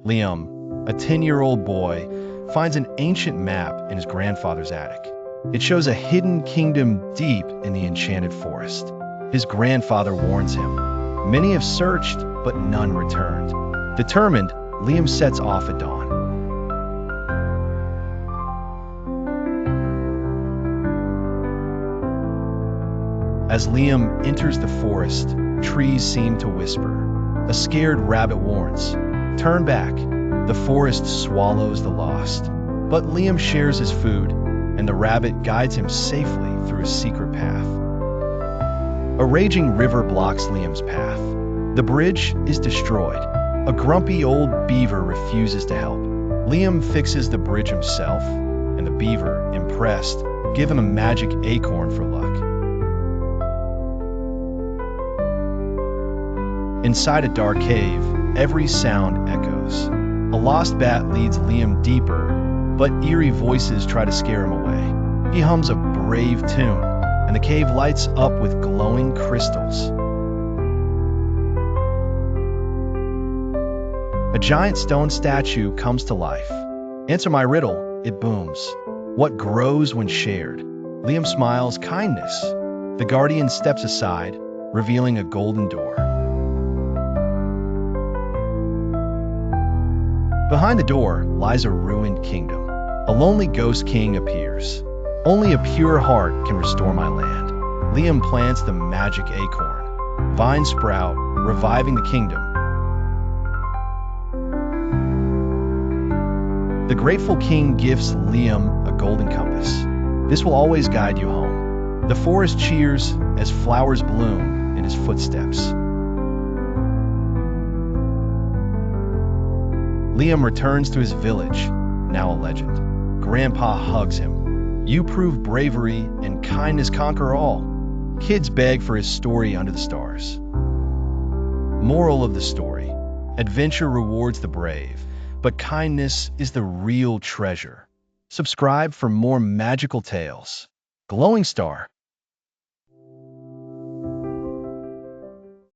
Liam, a 10-year-old boy, finds an ancient map in his grandfather's attic. It shows a hidden kingdom deep in the enchanted forest. His grandfather warns him. Many have searched, but none returned. Determined, Liam sets off at dawn. As Liam enters the forest, trees seem to whisper. A scared rabbit warns, "Turn back." The forest swallows the lost. But Liam shares his food, and the rabbit guides him safely through a secret path. A raging river blocks Liam's path. The bridge is destroyed. A grumpy old beaver refuses to help. Liam fixes the bridge himself, and the beaver, impressed, gives him a magic acorn for luck. Inside a dark cave, every sound echoes. A lost bat leads Liam deeper, but eerie voices try to scare him away. He hums a brave tune, and the cave lights up with glowing crystals. A giant stone statue comes to life. "Answer my riddle," it booms. "What grows when shared?" Liam smiles, "Kindness." The guardian steps aside, revealing a golden door. Behind the door lies a ruined kingdom. A lonely ghost king appears. "Only a pure heart can restore my land." Liam plants the magic acorn. Vines sprout, reviving the kingdom. The grateful king gives Liam a golden compass. "This will always guide you home." The forest cheers as flowers bloom in his footsteps. Liam returns to his village, now a legend. Grandpa hugs him. "You prove bravery and kindness conquer all." Kids beg for his story under the stars. Moral of the story: adventure rewards the brave, but kindness is the real treasure. Subscribe for more magical tales. Glowing Star.